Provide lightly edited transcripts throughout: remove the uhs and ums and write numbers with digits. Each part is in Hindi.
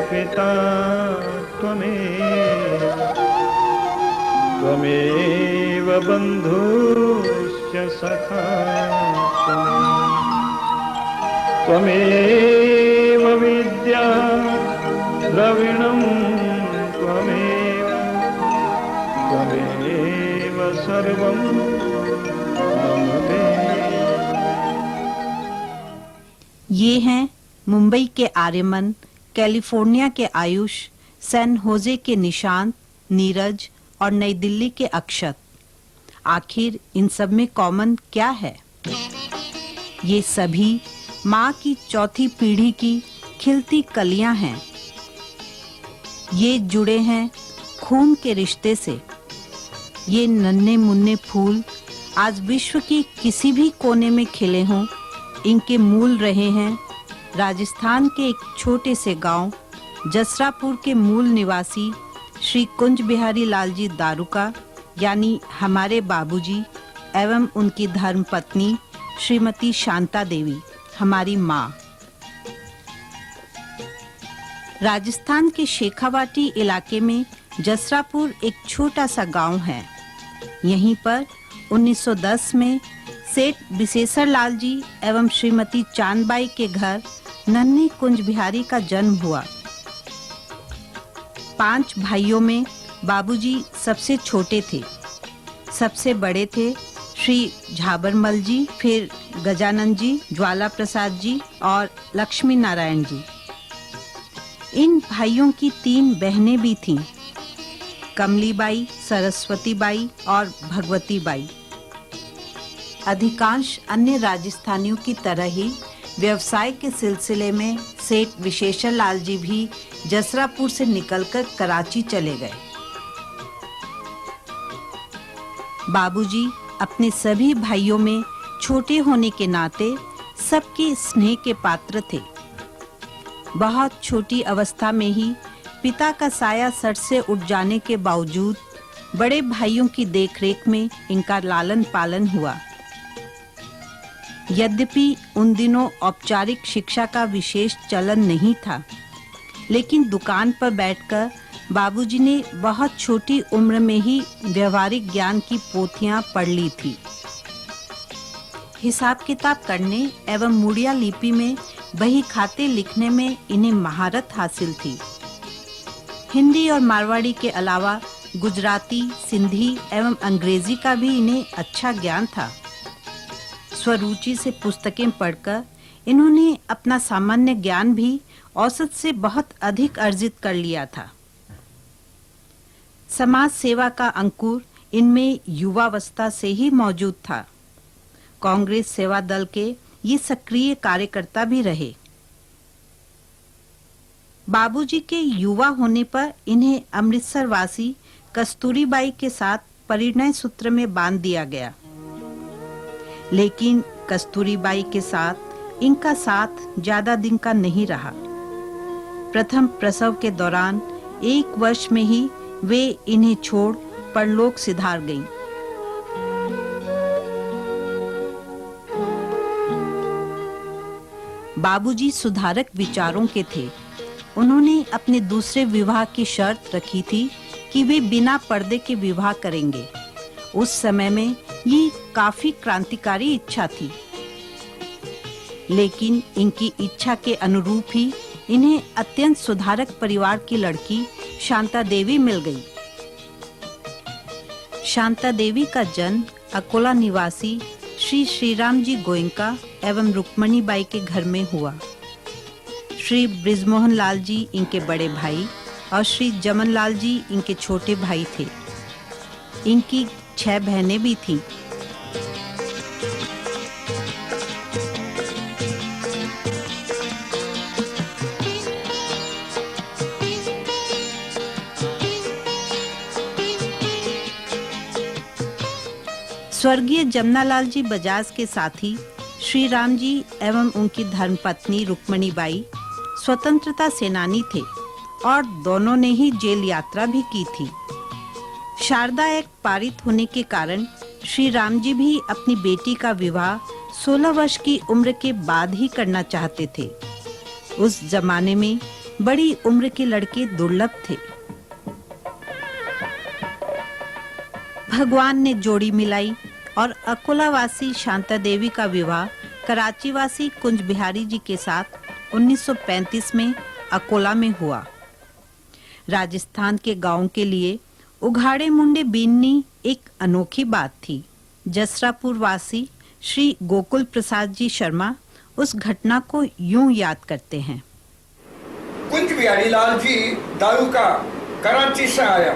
पिता त्वमेव बन्धुश्च सखा त्वमेव विद्या द्रविणं त्वमेव सर्वं मम ते। ये हैं मुंबई के आर्यमन, कैलिफोर्निया के आयुष, सैन होजे के निशांत, नीरज और नई दिल्ली के अक्षत। आखिर इन सब में कॉमन क्या है? ये सभी माँ की चौथी पीढ़ी की खिलती कलियां हैं। ये जुड़े हैं खून के रिश्ते से। ये नन्हे मुन्ने फूल आज विश्व की किसी भी कोने में खिले हों, इनके मूल रहे हैं राजस्थान के एक छोटे से गांव जसरापुर के मूल निवासी श्री कुंज बिहारी लाल जी दारुका यानी हमारे बाबूजी एवं उनकी धर्मपत्नी श्रीमती शांता देवी, हमारी माँ। राजस्थान के शेखावाटी इलाके में जसरापुर एक छोटा सा गांव है। यहीं पर 1910 में सेठ विशेषर लाल जी एवं श्रीमती चांदबाई के घर नन्हे कुंज बिहारी का जन्म हुआ। 5 भाइयों में बाबूजी सबसे छोटे थे। सबसे बड़े थे श्री झाबरमल जी, फिर गजानन जी, ज्वाला प्रसाद जी और लक्ष्मी नारायण जी। इन भाइयों की 3 बहनें भी थीं, कमली बाई, सरस्वती बाई और भगवती बाई। अधिकांश अन्य राजस्थानियों की तरह ही व्यवसाय के सिलसिले में सेठ विशेषर लाल जी भी जसरापुर से निकलकर कराची चले गए। बाबूजी अपने सभी भाइयों में छोटे होने के नाते सबके स्नेह के पात्र थे। बहुत छोटी अवस्था में ही पिता का साया सर से उठ जाने के बावजूद बड़े भाइयों की देखरेख में इनका लालन पालन हुआ। यद्यपि उन दिनों औपचारिक शिक्षा का विशेष चलन नहीं था, लेकिन दुकान पर बैठकर बाबूजी ने बहुत छोटी उम्र में ही व्यवहारिक ज्ञान की पोथियां पढ़ ली थी। हिसाब किताब करने एवं मुड़िया लिपि में बही खाते लिखने में इन्हें महारत हासिल थी। हिंदी और मारवाड़ी के अलावा गुजराती, सिंधी एवं अंग्रेजी का भी इन्हें अच्छा ज्ञान था। स्वरुचि से पुस्तकें पढ़कर इन्होंने अपना सामान्य ज्ञान भी औसत से बहुत अधिक अर्जित कर लिया था। समाज सेवा का अंकुर इनमें युवावस्था से ही मौजूद था। कांग्रेस सेवा दल के ये सक्रिय कार्यकर्ता भी रहे। बाबूजी के युवा होने पर इन्हें अमृतसर वासी कस्तूरीबाई के साथ परिणय सूत्र में बांध दिया गया। लेकिन कस्तूरीबाई के साथ इनका साथ ज्यादा दिन का नहीं रहा। प्रथम प्रसव के दौरान 1 वर्ष में ही वे इन्हें छोड़ परलोक सिधार गईं। बाबूजी सुधारक विचारों के थे। उन्होंने अपने दूसरे विवाह की शर्त रखी थी कि वे बिना पर्दे के विवाह करेंगे। उस समय में ये काफी क्रांतिकारी इच्छा थी, लेकिन इनकी इच्छा के अनुरूप ही इन्हें अत्यंत सुधारक परिवार की लड़की शांता देवी मिल गई। शांता देवी का जन्म अकोला निवासी श्री श्रीराम जी गोयनका एवं रुक्मणी बाई के घर में हुआ। श्री ब्रिजमोहन लाल जी इनके बड़े भाई और श्री जमन लाल जी इनके छोटे भाई थे। इनकी 6 बहनें भी थीं। स्वर्गीय जमनालाल जी बजाज के साथी श्री राम जी एवं उनकी धर्मपत्नी रुक्मणी बाई स्वतंत्रता सेनानी थे और दोनों ने ही जेल यात्रा भी की थी। शारदा एक्ट पारित होने के कारण श्री राम जी भी अपनी बेटी का विवाह 16 वर्ष की उम्र के बाद ही करना चाहते थे। उस जमाने में बड़ी उम्र के लड़के दुर्लभ थे। भगवान ने जोड़ी मिलाई और अकोलावासी शांता देवी का विवाह कराचीवासी कुंज बिहारी जी के साथ 1935 में अकोला में हुआ। राजस्थान के गांव के लिए उघाड़े मुंडे बीननी एक अनोखी बात थी। जसरापुर वासी श्री गोकुल प्रसाद जी शर्मा उस घटना को यूं याद करते हैं। कुंज बिहारी लाल जी दारू का कराची से आया।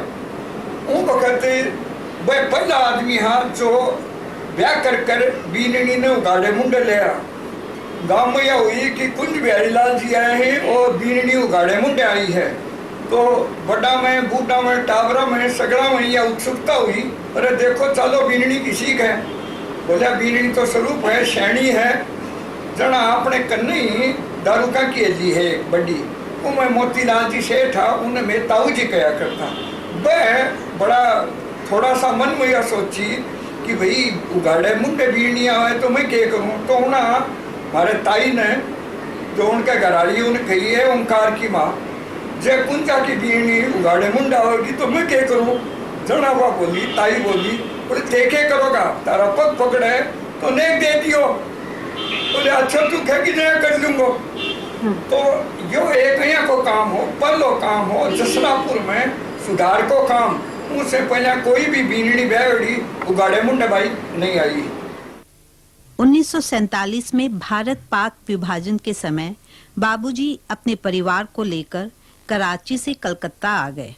उन वक्त वह पहला आदमी हा जो ब्याह कर बीननी ने उगाड़े मुंडे लिया। गांव में यह हुई कि कुंज बिहारी लाल जी आए हैं और बीननी उगाड़े मुंडे आई है। तो बड़ा में बूढ़ा में टावरा में सगड़ा में यह उत्सुकता हुई, अरे देखो चलो बीननी किसी का है। बोला बीननी तो स्वरूप है, शैणी है, जना अपने कन्ने ही दारू का की है बड़ी। वो मैं मोतीलाल जी सेठ था, उन्हें मैं ताऊ जी कहा करता। वह बड़ा थोड़ा सा मन में यह सोची कि भाई उगाड़े मुंडे बीड़ी आवे तो मैं क्या करूँ। तो उन्हें हमारे ताई ने जो उनके घराली उन्हें कही है ओंकार की माँ, जय कुंजा की बीड़ी उगाड़े मुंडा होगी तो मैं क्या करूँ। जना हुआ बोली, ताई बोली, बोले देखे करोगा, तारा पग पकड़े तो नेक दे दियो। बोले अच्छा तू कह कि नया कर लूंगा। तो यो एक यहाँ को काम हो, पल्लो काम हो, जसरापुर में सुधार को काम, उससे पहले कोई भी बीनड़ी बैगड़ी उगाड़े मुंडे भाई नहीं आई। 1947 में भारत पाक विभाजन के समय बाबूजी अपने परिवार को लेकर कराची से कलकत्ता आ गए।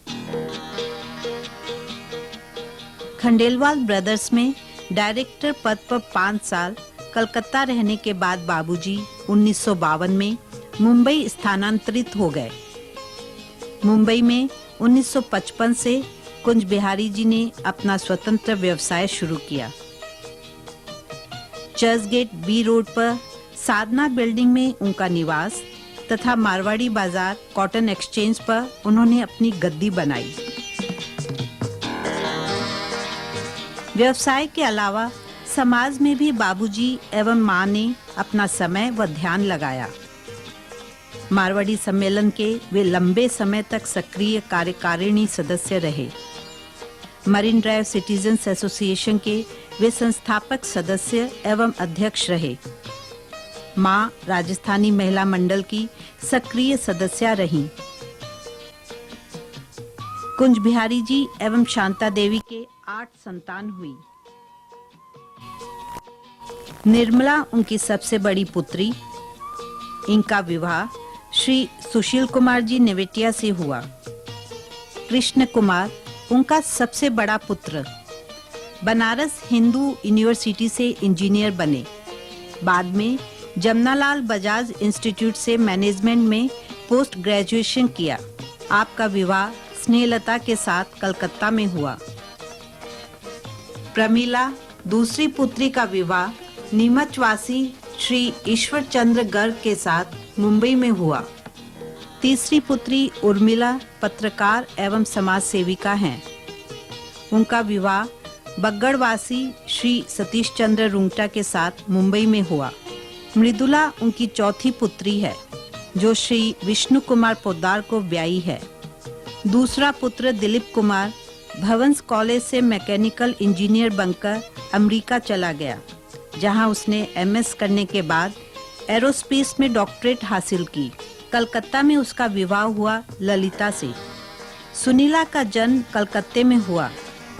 खंडेलवाल ब्रदर्स में डायरेक्टर पद पर 5 साल कलकत्ता रहने के बाद बाबूजी 1952 में मुंबई स्थानांतरित हो गए। मुंबई में 1955 से कुंज बिहारी जी ने अपना स्वतंत्र व्यवसाय शुरू किया। चर्चगेट बी रोड पर साधना बिल्डिंग में उनका निवास तथा मारवाड़ी बाजार कॉटन एक्सचेंज पर उन्होंने अपनी गद्दी बनाई। व्यवसाय के अलावा समाज में भी बाबूजी एवं मां ने अपना समय व ध्यान लगाया। मारवाड़ी सम्मेलन के वे लंबे समय तक सक्रिय कार्यकारिणी सदस्य रहे। मरीन ड्राइव सिटीजन्स एसोसिएशन के वे संस्थापक सदस्य एवं अध्यक्ष रहे। मां राजस्थानी महिला मंडल की सक्रिय सदस्य रहीं। कुंज बिहारी जी एवं शांता देवी के 8 संतान हुई। निर्मला उनकी सबसे बड़ी पुत्री। इनका विवाह श्री सुशील कुमार जी नेवेटिया से हुआ। कृष्ण कुमार उनका सबसे बड़ा पुत्र। बनारस हिंदू यूनिवर्सिटी से इंजीनियर बने। बाद में जमनालाल बजाज इंस्टीट्यूट से मैनेजमेंट में पोस्ट ग्रेजुएशन किया। आपका विवाह स्नेहलता के साथ कलकत्ता में हुआ। प्रमीला दूसरी पुत्री का विवाह नीमचवासी श्री ईश्वर चंद्र गर्ग के साथ मुंबई में हुआ। तीसरी पुत्री उर्मिला पत्रकार एवं समाज सेविका हैं। उनका विवाह बग्गड़वासी श्री सतीश चंद्र रुंगटा के साथ मुंबई में हुआ। मृदुला उनकी चौथी पुत्री है जो श्री विष्णु कुमार पोद्दार को ब्याई है। दूसरा पुत्र दिलीप कुमार भवंस कॉलेज से मैकेनिकल इंजीनियर बनकर अमेरिका चला गया, जहां उसने एमएस करने के बाद एरोस्पेस में डॉक्टरेट हासिल की। कलकत्ता में उसका विवाह हुआ ललिता से। सुनीला का जन्म कलकत्ते में हुआ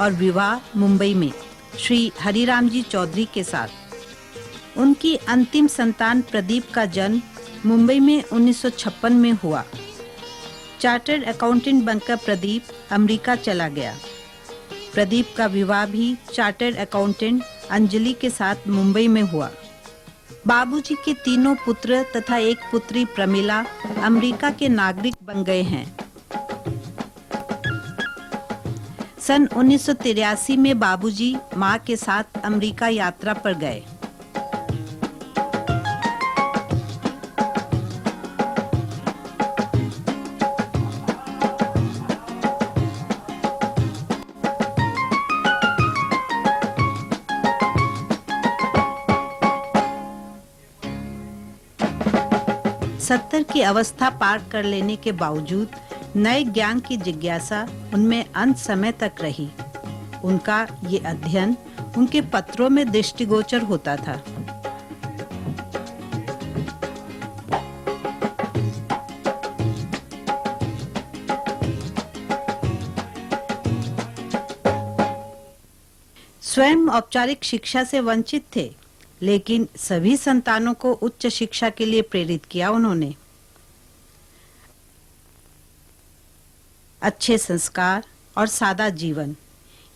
और विवाह मुंबई में श्री हरिराम जी चौधरी के साथ। उनकी अंतिम संतान प्रदीप का जन्म मुंबई में 1956 में हुआ। चार्टर्ड अकाउंटेंट बनकर प्रदीप अमेरिका चला गया। प्रदीप का विवाह भी चार्टर्ड अकाउंटेंट अंजलि के साथ मुंबई में हुआ। बाबूजी के तीनों पुत्र तथा एक पुत्री प्रमिला अमेरिका के नागरिक बन गए हैं। सन 1983 में बाबूजी मां के साथ अमेरिका यात्रा पर गए। 70 की अवस्था पार कर लेने के बावजूद नए ज्ञान की जिज्ञासा उनमें अंत समय तक रही। उनका ये अध्ययन उनके पत्रों में दृष्टिगोचर होता था। स्वयं औपचारिक शिक्षा से वंचित थे, लेकिन सभी संतानों को उच्च शिक्षा के लिए प्रेरित किया उन्होंने। अच्छे संस्कार और सादा जीवन,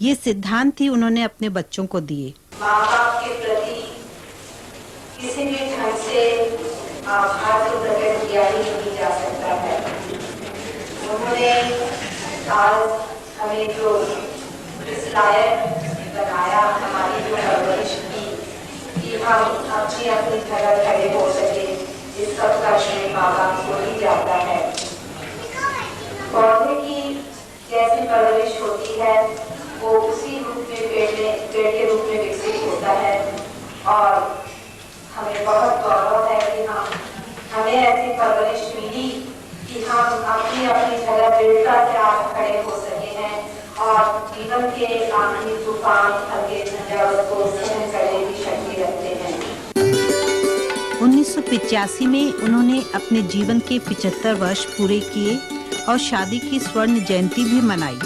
ये सिद्धांत ही उन्होंने अपने बच्चों को दिए। माँ बाप के प्रति किसी भी ढंग से आभार तो प्रकट किया ही नहीं जा सकता है। उन्होंने आज हमें जो इस लायक बनाया, हमारी जो परवरिश की कि हम अपनी अपनी जगह खड़े हो सके, इस सब का श्रेय माँ बाप को ही जाता है। पौधे की जैसी परवरिश होती है वो उसी रूप में पेड़ के रूप में विकसित होता है। और हमें बहुत गौरव है कि हमें ऐसी परवरिश मिली कि हम अपनी अपनी जगह दृढ़ता से आज खड़े हो सके हैं और जीवन के आखिरी तूफान हल्के झंझावत को सहन करने की शक्ति रखते हैं। 1985 में उन्होंने अपने जीवन के 75 वर्ष पूरे किए और शादी की स्वर्ण जयंती भी मनाई।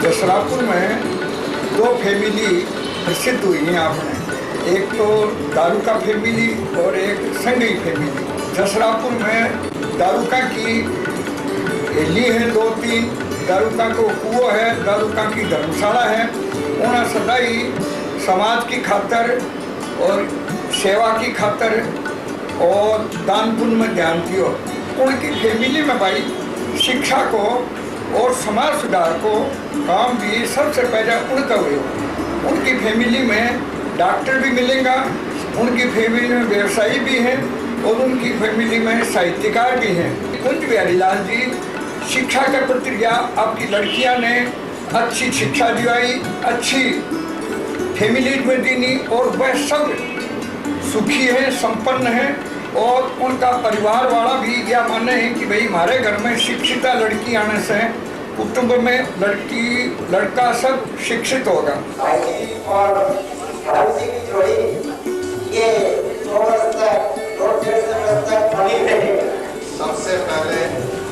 जसरापुर में दो फैमिली प्रसिद्ध हुई हैं आपने, एक तो दारुका फैमिली और एक संगई फैमिली। जसरापुर में दारुका की ली है 2-3, दारुका को कुओं है, दारुका की धर्मशाला है। उन्हें सदाई समाज की खातर और सेवा की खातर और दान पुण्य में ध्यान दियो। उनकी फैमिली में भाई शिक्षा को और समाज सुधार को काम भी सबसे पहले उनका हुए। उनकी फैमिली में डॉक्टर भी मिलेगा, उनकी फैमिली में व्यवसायी भी हैं और उनकी फैमिली में साहित्यकार भी हैं। कुंज बिहारी लाल जी शिक्षा का प्रतिक्रिया आपकी लड़कियां ने अच्छी शिक्षा दिलाई, अच्छी फैमिली में दीनी और वह सब सुखी है, संपन्न है। और उनका परिवार वाला भी यह माने है कि भाई हमारे घर में शिक्षिता लड़की आने से कुटुंब में लड़की लड़का सब शिक्षित होगा। और की जोड़ी ये 2 वर्ष तक 2-1.5 वर्ष तक बनी रही। सबसे पहले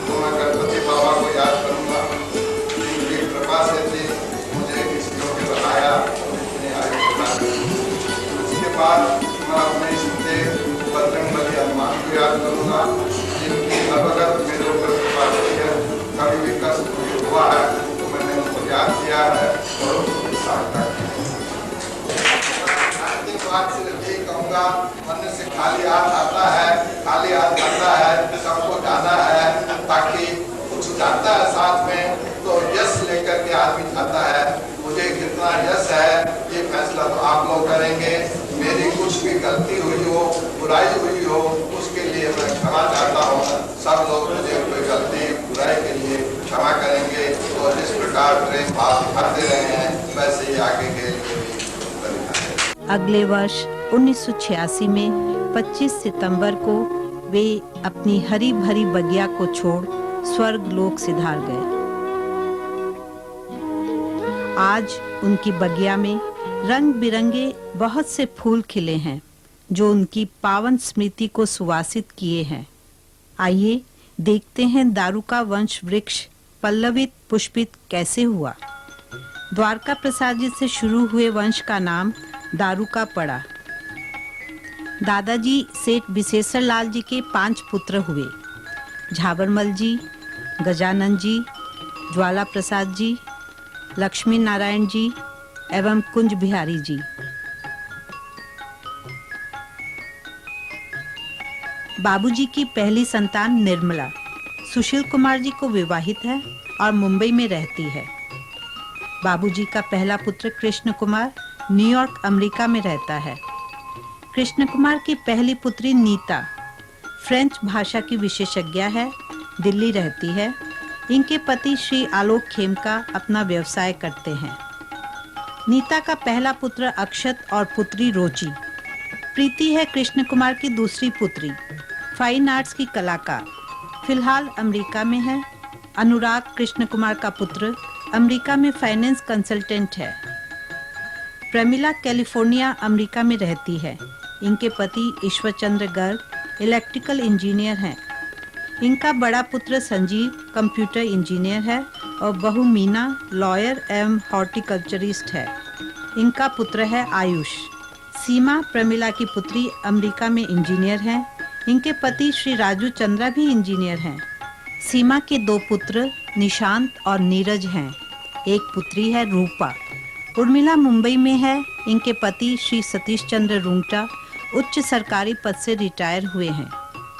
तो मैं गणपति बाबा को याद करूंगा, जिनकी कृपा से थी मुझे इस योग्य बनाया, इतने आगे बढ़ाया। उसके बाद मैं अपने इष्टदेव बजरंगबली हनुमान को याद करूंगा, जिनकी अवगत मेरे ऊपर कृपा हुई है। कभी भी कष्ट हुआ है तो मैंने उनको याद किया है और उनको सहायता की। अंतिम बात सिर्फ यही कहूँगा, मन से खाली हाथ आता है, खाली हाथ जाता है, सबको जाना है, ताकि कुछ जाता है साथ में तो यश लेकर के आदमी जाता है। मुझे कितना यश है ये फैसला तो आप लोग करेंगे। मेरी कुछ भी गलती हुई हो, बुराई हुई हो, उसके लिए मैं क्षमा चाहता हूँ। सब लोग मुझे कोई गलती बुराई के लिए क्षमा करेंगे और जिस प्रकार प्रेम भाव दिखाते रहे हैं वैसे ही आगे के लिए भी। अगले वर्ष 1986 में 25 सितंबर को वे अपनी हरी भरी बगिया को छोड़ स्वर्ग लोक सिधार गए। आज उनकी बगिया में रंग बिरंगे बहुत से फूल खिले हैं जो उनकी पावन स्मृति को सुवासित किए हैं। आइए देखते हैं दारुका वंश वृक्ष पल्लवित पुष्पित कैसे हुआ। द्वारका प्रसाद जी से शुरू हुए वंश का नाम दारुका पड़ा। दादाजी सेठ विशेषर लाल जी के 5 पुत्र हुए, झाबरमल जी, गजानन जी, ज्वाला प्रसाद जी, लक्ष्मी नारायण जी एवं कुंज बिहारी जी। बाबूजी की पहली संतान निर्मला सुशील कुमार जी को विवाहित है और मुंबई में रहती है। बाबूजी का पहला पुत्र कृष्ण कुमार न्यूयॉर्क अमेरिका में रहता है। कृष्ण कुमार की पहली पुत्री नीता फ्रेंच भाषा की विशेषज्ञ है, दिल्ली रहती है। इनके पति श्री आलोक खेमका अपना व्यवसाय करते हैं। नीता का पहला पुत्र अक्षत और पुत्री रोची। प्रीति है कृष्ण कुमार की दूसरी पुत्री, फाइन आर्ट्स की कलाकार, फिलहाल अमेरिका में है। अनुराग कृष्ण कुमार का पुत्र अमेरिका में फाइनेंस कंसल्टेंट है। प्रमिला कैलिफोर्निया अमेरिका में रहती है। इनके पति ईश्वर चंद्र गर्ग इलेक्ट्रिकल इंजीनियर हैं। इनका बड़ा पुत्र संजीव कंप्यूटर इंजीनियर है और बहू मीना लॉयर एवं हॉर्टिकल्चरिस्ट है। इनका पुत्र है आयुष। सीमा प्रमिला की पुत्री अमेरिका में इंजीनियर हैं। इनके पति श्री राजू चंद्रा भी इंजीनियर हैं। सीमा के दो पुत्र निशांत और नीरज हैं। एक पुत्री है रूपा। उर्मिला मुंबई में है। इनके पति श्री सतीश चंद्र रुंगटा उच्च सरकारी पद से रिटायर हुए हैं।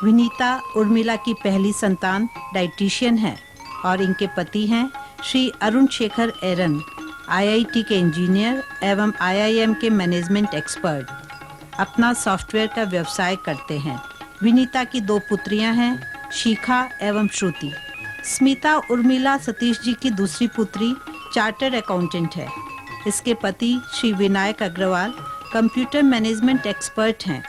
विनीता उर्मिला की पहली संतान डाइटिशियन है और इनके पति हैं श्री अरुण शेखर एरन, आईआईटी के इंजीनियर एवं आईआईएम के मैनेजमेंट एक्सपर्ट। अपना सॉफ्टवेयर का व्यवसाय करते हैं। विनीता की दो पुत्रियां हैं, शिखा एवं श्रुति। स्मिता उर्मिला सतीश जी की दूसरी पुत्री चार्टर्ड अकाउंटेंट है। इसके पति Shri Vinayak Agarwal computer management expert हैं।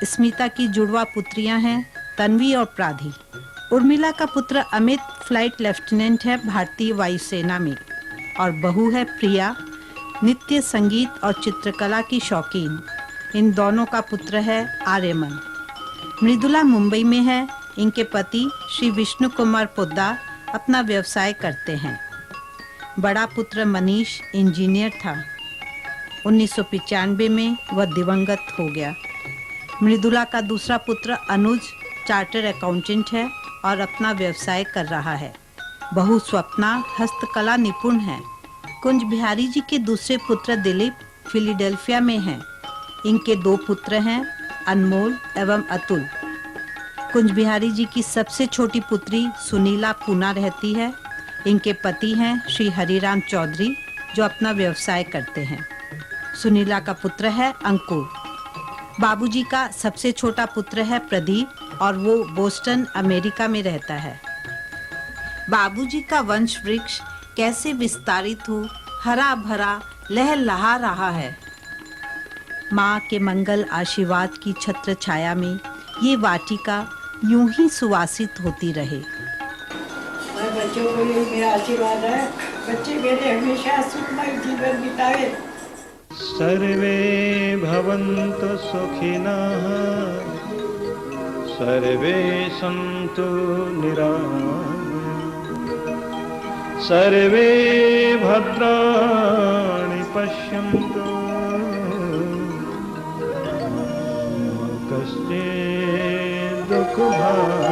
स्मिता की जुड़वा पुत्रियां हैं तन्वी और प्राधी। उर्मिला का पुत्र अमित फ्लाइट लेफ्टिनेंट है भारतीय वायुसेना में और बहू है प्रिया, नृत्य संगीत और चित्रकला की शौकीन। इन दोनों का पुत्र है आर्यमन। मृदुला मुंबई में है। इनके पति श्री विष्णु कुमार पोद्दार अपना व्यवसाय करते हैं। बड़ा पुत्र मनीष इंजीनियर था। 1995 में वह दिवंगत हो गया। मृदुला का दूसरा पुत्र अनुज चार्टर अकाउंटेंट है और अपना व्यवसाय कर रहा है। बहू स्वप्ना हस्तकला निपुण है। कुंज बिहारी जी के दूसरे पुत्र दिलीप फिलाडेल्फिया में हैं। इनके दो पुत्र हैं अनमोल एवं अतुल। कुंज बिहारी जी की सबसे छोटी पुत्री सुनीला पूना रहती है। इनके पति हैं श्री हरिराम चौधरी जो अपना व्यवसाय करते हैं। सुनीला का पुत्र है अंकुर। बाबूजी का सबसे छोटा पुत्र है प्रदीप और वो बोस्टन अमेरिका में रहता है। बाबूजी का वंश वृक्ष कैसे विस्तारित हो, हरा भरा लहलहा रहा है। माँ के मंगल आशीर्वाद की छत्र छाया में ये वाटिका यूं ही सुवासित होती रहे। बच्चों को ये मेरा आशीर्वाद है, बच्चे मेरे हमेशा सुखमय जीवन बिताए। सर्वे भवन्तु सुखिनः सर्वे सन्तु निरामयाः सर्वे भद्राणि पश्यन्तु कश्चित् दुःखभाग्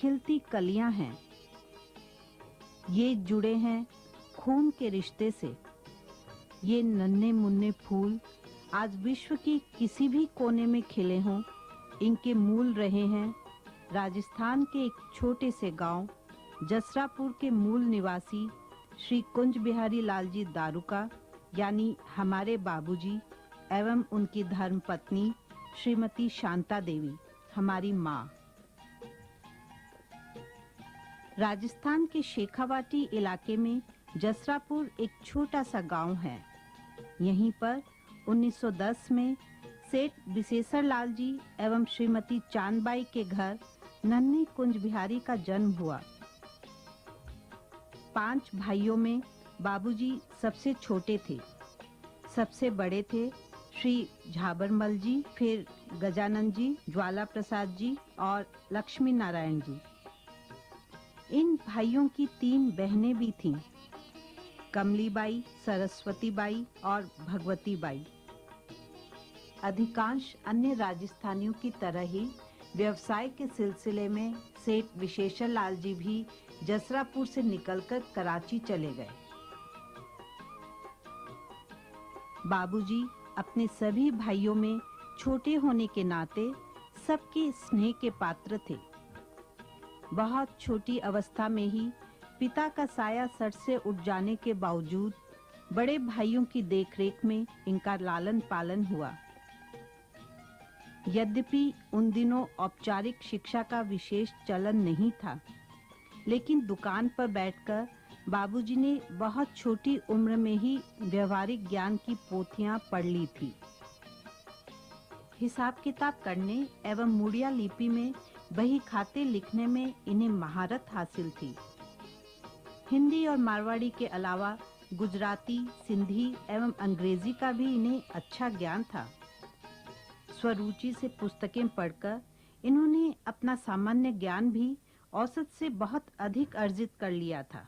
खिलती कलियां हैं। ये जुड़े हैं खून के रिश्ते से। ये नन्हे मुन्ने फूल आज विश्व की किसी भी कोने में खिले हों, इनके मूल रहे हैं राजस्थान के एक छोटे से गांव जसरापुर के मूल निवासी श्री कुंज बिहारी लाल जी दारुका यानी हमारे बाबूजी एवं उनकी धर्मपत्नी श्रीमती शांता देवी, हमारी माँ। राजस्थान के शेखावाटी इलाके में जसरापुर एक छोटा सा गांव है। यहीं पर 1910 में सेठ विशेषर लाल जी एवं श्रीमती चांदबाई के घर नन्हे कुंज बिहारी का जन्म हुआ। 5 भाइयों में बाबूजी सबसे छोटे थे। सबसे बड़े थे श्री झाबरमल जी, फिर गजानन जी, ज्वाला प्रसाद जी और लक्ष्मी नारायण जी। इन भाइयों की 3 बहनें भी थीं, कमलीबाई, सरस्वतीबाई और भगवतीबाई। अधिकांश अन्य राजस्थानियों की तरह ही व्यवसाय के सिलसिले में सेठ विशेषर लाल जी भी जसरापुर से निकलकर कराची चले गए। बाबूजी अपने सभी भाइयों में छोटे होने के नाते सबके स्नेह के पात्र थे। बहुत छोटी अवस्था में ही पिता का साया सर से उठ जाने के बावजूद बड़े भाइयों की देखरेख में इनका लालन पालन हुआ। यद्यपि उन दिनों औपचारिक शिक्षा का विशेष चलन नहीं था, लेकिन दुकान पर बैठकर बाबूजी ने बहुत छोटी उम्र में ही व्यवहारिक ज्ञान की पोथियां पढ़ ली थी। हिसाब किताब करने एवं मुड़िया लिपि में बही खाते लिखने में इन्हें महारत हासिल थी। हिंदी और मारवाड़ी के अलावा गुजराती, सिंधी एवं अंग्रेजी का भी इन्हें अच्छा ज्ञान था। स्वरुचि से पुस्तकें पढ़कर इन्होंने अपना सामान्य ज्ञान भी औसत से बहुत अधिक अर्जित कर लिया था।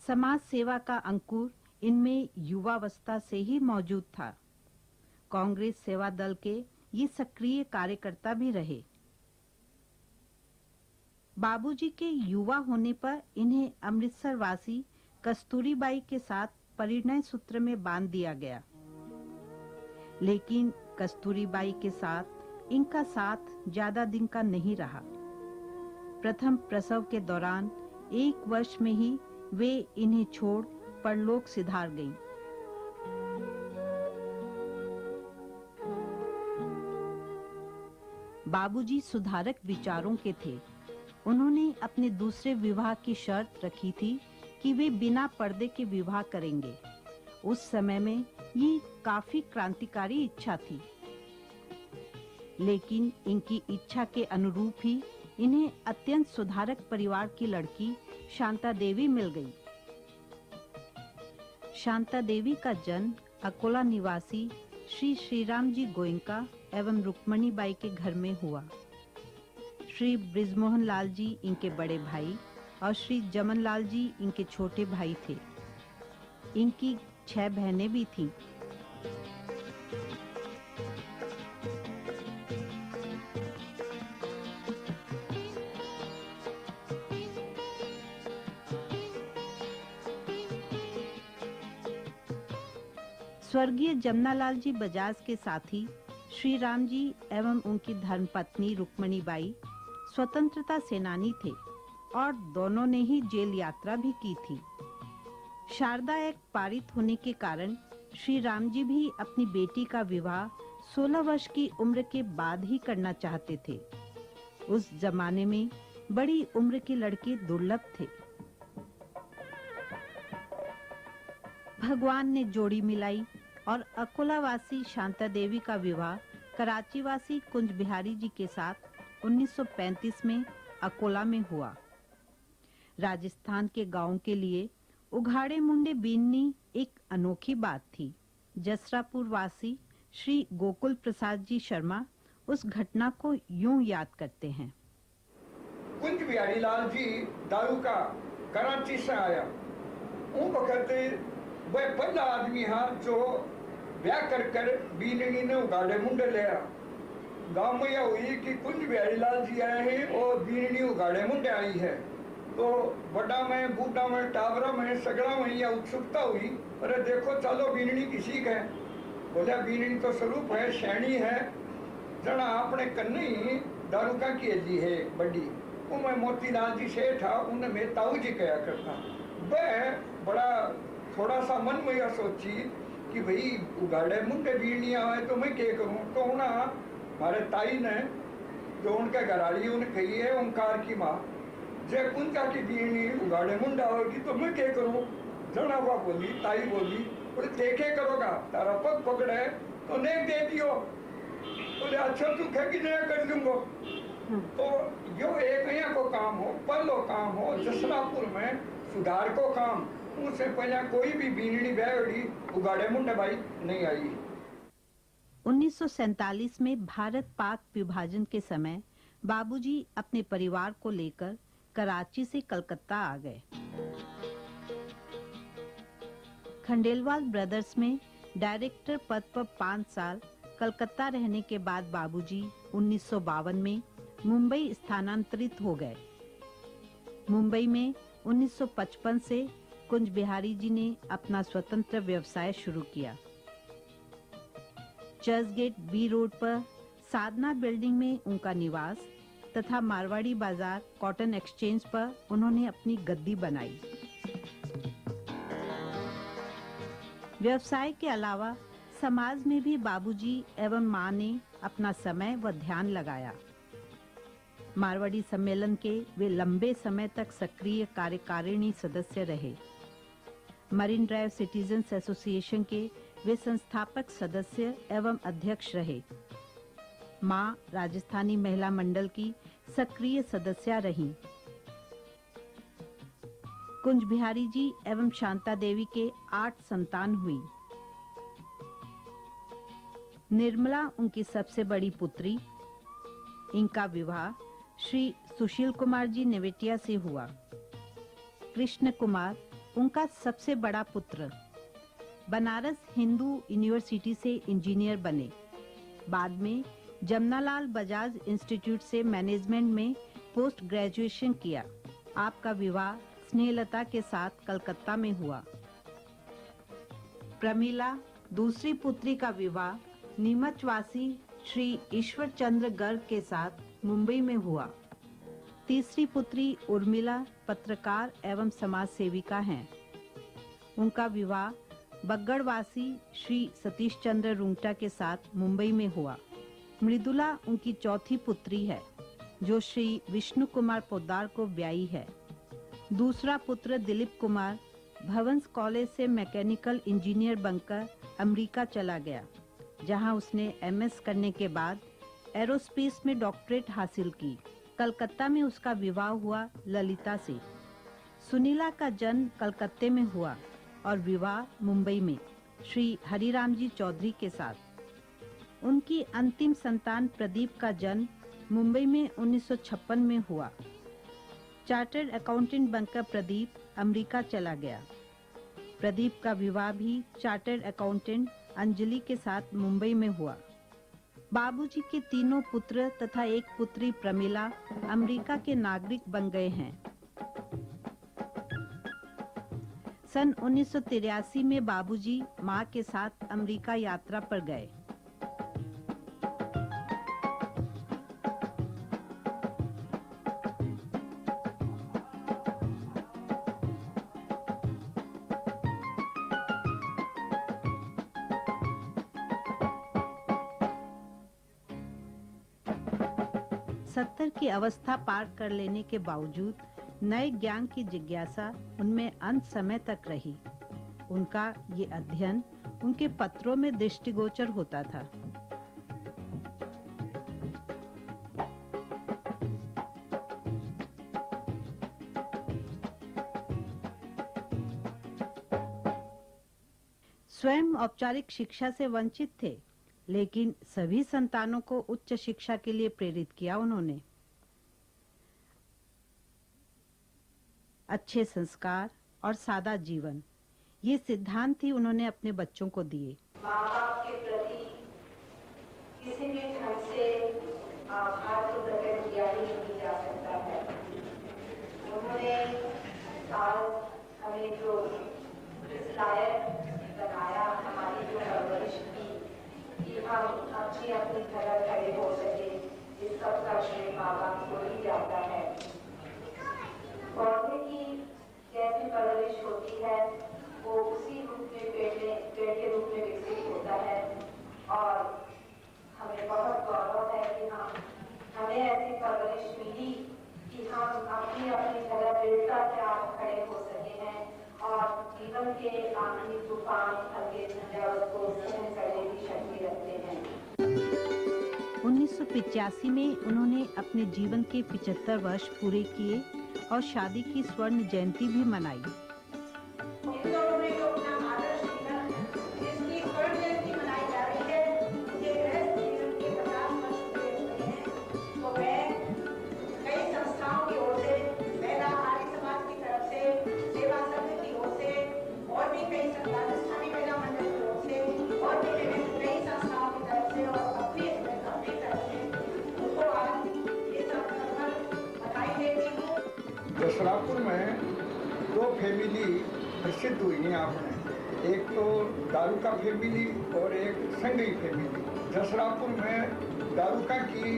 समाज सेवा का अंकुर इनमें युवावस्था से ही मौजूद था। कांग्रेस सेवा दल के ये सक्रिय कार्यकर्ता भी रहे। बाबूजी के युवा होने पर इन्हें अमृतसर वासी कस्तूरीबाई के साथ परिणय सूत्र में बांध दिया गया, लेकिन कस्तूरीबाई के साथ इनका साथ ज्यादा दिन का नहीं रहा। प्रथम प्रसव के दौरान 1 वर्ष में ही वे इन्हें छोड़ परलोक सिधार गईं। बाबूजी सुधारक विचारों के थे। उन्होंने अपने दूसरे विवाह की शर्त रखी थी कि वे बिना पर्दे के विवाह करेंगे। उस समय में ये काफी क्रांतिकारी इच्छा थी, लेकिन इनकी इच्छा के अनुरूप ही इन्हें अत्यंत सुधारक परिवार की लड़की शांता देवी मिल गई। शांता देवी का जन्म अकोला निवासी श्री श्रीराम जी गोयनका एवं रुक्मणी बाई के घर में हुआ। श्री ब्रिजमोहन लाल जी इनके बड़े भाई और श्री जमन लाल जी इनके छोटे भाई थे। इनकी 6 बहनें भी थीं। स्वर्गीय जमनालाल जी बजाज के साथी श्री राम जी एवं उनकी धर्मपत्नी रुक्मणी बाई स्वतंत्रता सेनानी थे और दोनों ने ही जेल यात्रा भी की थी। शारदा एक्ट पारित होने के कारण श्री राम जी भी अपनी बेटी का विवाह 16 वर्ष की उम्र के बाद ही करना चाहते थे। उस जमाने में बड़ी उम्र के लड़के दुर्लभ थे। भगवान ने जोड़ी मिलाई और अकोलावासी शांता देवी का विवाह कराचीवासी कुंज बिहारी जी के साथ 1935 में अकोला में हुआ। राजस्थान के गांव के लिए उघाड़े मुंडे बीननी एक अनोखी बात थी। जसरापुर वासी श्री गोकुल प्रसाद जी शर्मा उस घटना को यूं याद करते हैं। कुंज बिहारी लाल जी दारुका कराची से आया। उन वक्त वह पहला आदमी है जो ब्याह कर बीननी ने उगाड़े मुंडे लिया। गांव में यह हुई कि कुंज बिहारी लाल जी आए हैं और बीरणी उगाड़े मुंडे आई है। तो बड़ा में बूढ़ा में टावरा में सगड़ा में यह उत्सुकता हुई, अरे देखो चलो बीरणी किसी का है। बोला बीरणी तो स्वरूप है, शैणी है, जना अपने कन्नी दारूका की अजी है बड़ी। वो मैं मोतीलाल जी सेठ था, उन्हें मैं ताऊ जी कहा करता। वह बड़ा थोड़ा सा मन में यह सोची कि भाई उगाड़े मुंडे बीरणी आए तो मैं क्या करूं। तो उन्हें हमारे ताई ने जो उनके घराड़ी उन्हें कही है ओंकार की माँ, जय कुंजा की बीरणी उगाड़े मुंडा होगी तो मैं क्या करूं। जना हुआ बोली, ताई बोली, बोले देखे करोगा, तारा पग पकड़े तो नहीं दे दियो। बोले अच्छा तू कह कि नहीं कर दूंगा। तो यो एक यहाँ को काम हो, पल्लो काम हो, जसरापुर में सुधार को काम, उससे पहले कोई भी बीनड़ी बैठी उगाड़े मुंडे भाई नहीं आई। 1947 में भारत पाक विभाजन के समय बाबूजी अपने परिवार को लेकर कराची से कलकत्ता आ गए। खंडेलवाल ब्रदर्स में डायरेक्टर पद पर 5 साल कलकत्ता रहने के बाद बाबूजी 1952 में मुंबई स्थानांतरित हो गए। मुंबई में 1955 से कुंज बिहारी जी ने अपना स्वतंत्र व्यवसाय शुरू किया। चर्चगेट बी रोड पर साधना बिल्डिंग में उनका निवास तथा मारवाड़ी बाजार कॉटन एक्सचेंज पर उन्होंने अपनी गद्दी बनाई। व्यवसाय के अलावा समाज में भी बाबूजी एवं मां ने अपना समय व ध्यान लगाया। मारवाड़ी सम्मेलन के वे लंबे समय तक सक्रिय कार्यकारिणी सदस्य रहे। मरीन ड्राइव सिटीजन्स एसोसिएशन के वे संस्थापक सदस्य एवं अध्यक्ष रहे। मां राजस्थानी महिला मंडल की सक्रिय सदस्य रहीं। कुंज बिहारी जी एवं शांता देवी के 8 संतान हुई। निर्मला उनकी सबसे बड़ी पुत्री। इनका विवाह श्री सुशील कुमार जी नेवेटिया से हुआ। कृष्ण कुमार उनका सबसे बड़ा पुत्र बनारस हिंदू यूनिवर्सिटी से इंजीनियर बने। बाद में जमनालाल बजाज इंस्टीट्यूट से मैनेजमेंट में पोस्ट ग्रेजुएशन किया। आपका विवाह स्नेहलता के साथ कलकत्ता में हुआ। प्रमीला दूसरी पुत्री का विवाह नीमचवासी श्री ईश्वर चंद्र गर्ग के साथ मुंबई में हुआ। तीसरी पुत्री उर्मिला पत्रकार एवं समाज सेविका हैं। उनका विवाह बग्गड़वासी श्री सतीश चंद्र रुंगटा के साथ मुंबई में हुआ। मृदुला उनकी चौथी पुत्री है जो श्री विष्णु कुमार पोद्दार को ब्याई है। दूसरा पुत्र दिलीप कुमार भवंस कॉलेज से मैकेनिकल इंजीनियर बनकर अमेरिका चला गया, जहां उसने एमएस करने के बाद एरोस्पेस में डॉक्टरेट हासिल की। कलकत्ता में उसका विवाह हुआ ललिता से। सुनीला का जन्म कलकत्ते में हुआ और विवाह मुंबई में श्री हरिराम जी चौधरी के साथ। उनकी अंतिम संतान प्रदीप का जन्म मुंबई में 1956 में हुआ। चार्टर्ड अकाउंटेंट बनकर प्रदीप अमेरिका चला गया। प्रदीप का विवाह भी चार्टर्ड अकाउंटेंट अंजलि के साथ मुंबई में हुआ। बाबूजी के तीनों पुत्र तथा एक पुत्री प्रमिला अमेरिका के नागरिक बन गए हैं। सन 1983 में बाबूजी मां के साथ अमेरिका यात्रा पर गए। सत्तर की अवस्था पार कर लेने के बावजूद नए ज्ञान की जिज्ञासा उनमें अंत समय तक रही। उनका ये अध्ययन उनके पत्रों में दृष्टिगोचर होता था। स्वयं औपचारिक शिक्षा से वंचित थे, लेकिन सभी संतानों को उच्च शिक्षा के लिए प्रेरित किया उन्होंने। अच्छे संस्कार और सादा जीवन, ये सिद्धांत ही उन्होंने अपने बच्चों को दिए। माँ बाप के प्रति किसी भी ढंग से आभार तो प्रकट किया ही नहीं जा सकता है। उन्होंने आज हमें जो इस लायक बनाया, हमारी जो परवरिश की कि हम अच्छी अपनी जगह खड़े हो सके, इस सब का श्रेय माँ बाप को ही जाता है। पौधे की जैसी परवरिश होती है वो उसी रूप में पेड़ के रूप में विकसित होता है और हमें बहुत गौरव है कि हमें ऐसी परवरिश मिली कि हम अपनी जगह दृढ़ता से आप खड़े हो सके हैं और जीवन के आखिरी तूफान हल्के झंझावत को सहन करने की शक्ति रखते हैं। 1985 में उन्होंने अपने जीवन के 75 वर्ष पूरे किए और शादी की स्वर्ण जयंती भी मनाई। जसरापुर में दो फैमिली प्रसिद्ध हुई हैं आपने, एक तो दारुका फैमिली और एक संगई फैमिली। जसरापुर में दारुका की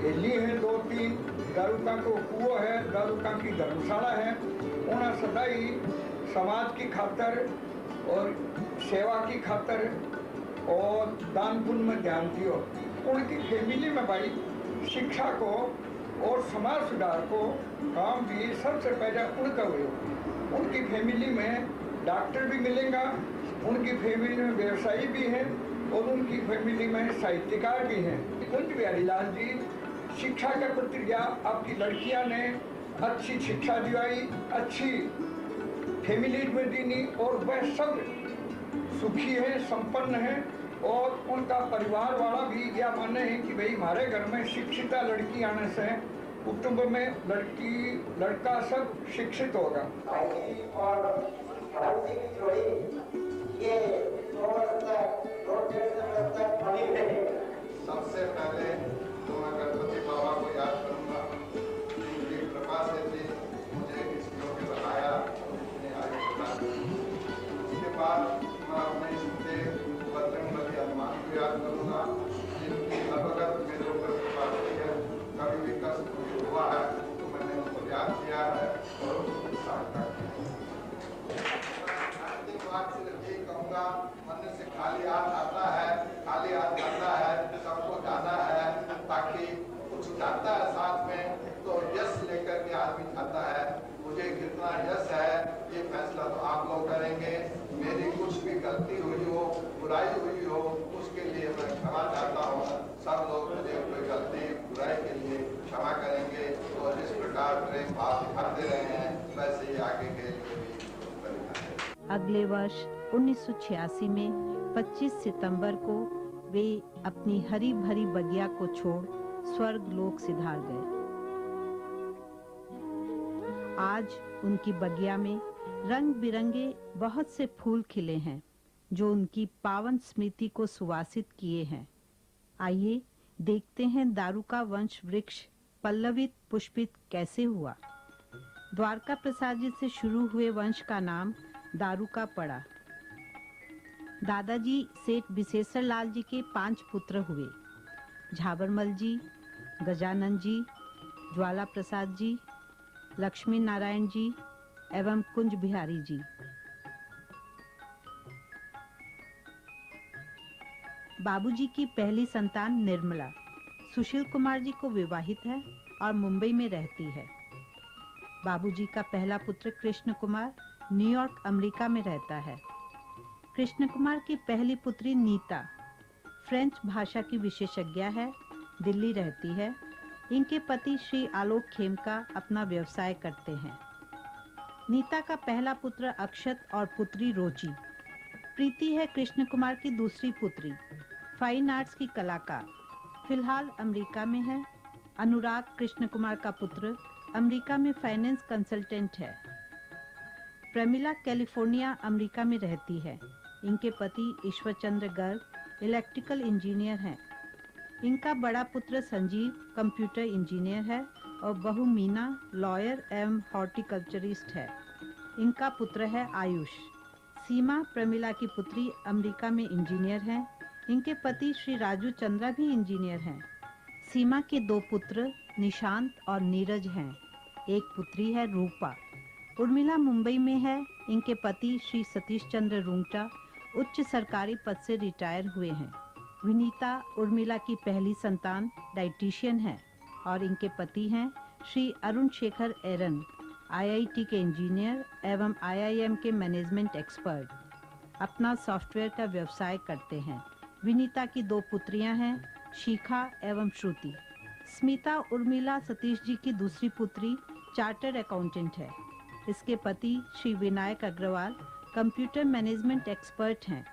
एली है, 2-3 दारुका को कुओं है, दारुका की धर्मशाला है। उन्हें सदाई समाज की खातर और सेवा की खातर और दान पुण्य में ध्यान दियो। उनकी फैमिली में भाई शिक्षा को और समाज सुधार को काम भी सबसे पहले उनका हुए। उनकी फैमिली में डॉक्टर भी मिलेगा, उनकी फैमिली में व्यवसायी भी हैं और उनकी फैमिली में साहित्यकार भी हैं। कुंज बिहारी लाल जी शिक्षा का प्रतिज्ञा आपकी लड़कियां ने अच्छी शिक्षा दिलाई, अच्छी फैमिली में दीनी और वह सब सुखी है, संपन्न है और उनका परिवार वाला भी यह माने है कि भाई हमारे घर में शिक्षिता लड़की आने से कुटुंब में लड़का सब शिक्षित होगा। भाई और भाई की जोड़ी ये 2 वर्ष तक 2-1.5 वर्ष तक बनी रही। सबसे पहले तो मैं गणपति बाबा को याद करूंगा, उनकी कृपा से भी मुझे इस योग्य बनाया, उन्हें आगे बढ़ाया। उसके बाद मैं अपने इष्टे बजरंगबली हनुमान को याद करूंगा, जिनकी अवगत मेरे ऊपर कृपा हुई है। कभी भी कष्ट हुआ है तो मैंने उनको याद किया है और उनको सहायता की। अंतिम बात सिर्फ यही कहूँगा, मन से खाली हाथ आता है, खाली हाथ जाता है, सबको जाना है, ताकि कुछ जाता है साथ में तो यश लेकर के आदमी जाता है। मुझे कितना यश है ये फैसला तो आप लोग करेंगे। मेरी कुछ भी गलती हुई हो, बुराई हुई हो, उसके लिए मैं क्षमा चाहता हूँ। सब लोग मुझे कोई गलती बुराई के लिए क्षमा करेंगे और जिस प्रकार प्रेम भाव दिखाते रहे हैं वैसे ही आगे के लिए भी। अगले वर्ष 1986 में 25 सितंबर को वे अपनी हरी भरी बगिया को छोड़ स्वर्ग लोक सिधार गए। आज उनकी बगिया में रंग बिरंगे बहुत से फूल खिले हैं जो उनकी पावन स्मृति को सुवासित किए हैं। आइए देखते हैं दारुका वंश वृक्ष पल्लवित पुष्पित कैसे हुआ। द्वारका प्रसाद जी से शुरू हुए वंश का नाम दारुका पड़ा। दादाजी सेठ विशेषर लाल जी के 5 पुत्र हुए, झाबरमल जी, गजानन जी, ज्वाला प्रसाद जी, लक्ष्मी नारायण जी एवं कुंज बिहारी जी। बाबूजी की पहली संतान निर्मला सुशील कुमार जी को विवाहित है और मुंबई में रहती है। बाबूजी का पहला पुत्र कृष्ण कुमार न्यूयॉर्क अमेरिका में रहता है। कृष्ण कुमार की पहली पुत्री नीता फ्रेंच भाषा की विशेषज्ञ है, दिल्ली रहती है। इनके पति श्री आलोक खेमका अपना व्यवसाय करते हैं। नीता का पहला पुत्र अक्षत और पुत्री रोची। प्रीति है कृष्ण कुमार की दूसरी पुत्री, फाइन आर्ट्स की कलाकार, फिलहाल अमेरिका में है। अनुराग कृष्ण कुमार का पुत्र अमेरिका में फाइनेंस कंसल्टेंट है। प्रमिला कैलिफोर्निया अमेरिका में रहती है। इनके पति ईश्वर चंद्र गर्ग इलेक्ट्रिकल इंजीनियर हैं। इनका बड़ा पुत्र संजीव कंप्यूटर इंजीनियर है और बहू मीना लॉयर एवं हॉर्टिकल्चरिस्ट है। इनका पुत्र है आयुष। सीमा प्रमिला की पुत्री अमेरिका में इंजीनियर हैं। इनके पति श्री राजू चंद्रा भी इंजीनियर हैं। सीमा के 2 पुत्र निशांत और नीरज हैं। एक पुत्री है रूपा। उर्मिला मुंबई में है। इनके पति श्री सतीश चंद्र रुंगटा उच्च सरकारी पद से रिटायर हुए हैं। विनीता उर्मिला की पहली संतान डाइटिशियन है और इनके पति हैं श्री अरुण शेखर एरन, आईआईटी के इंजीनियर एवं आईआईएम के मैनेजमेंट एक्सपर्ट। अपना सॉफ्टवेयर का व्यवसाय करते हैं। विनीता की 2 पुत्रियां हैं, शिखा एवं श्रुति। स्मिता उर्मिला सतीश जी की दूसरी पुत्री चार्टर्ड अकाउंटेंट है। इसके पति Shri Vinayak Agarwal computer management expert हैं।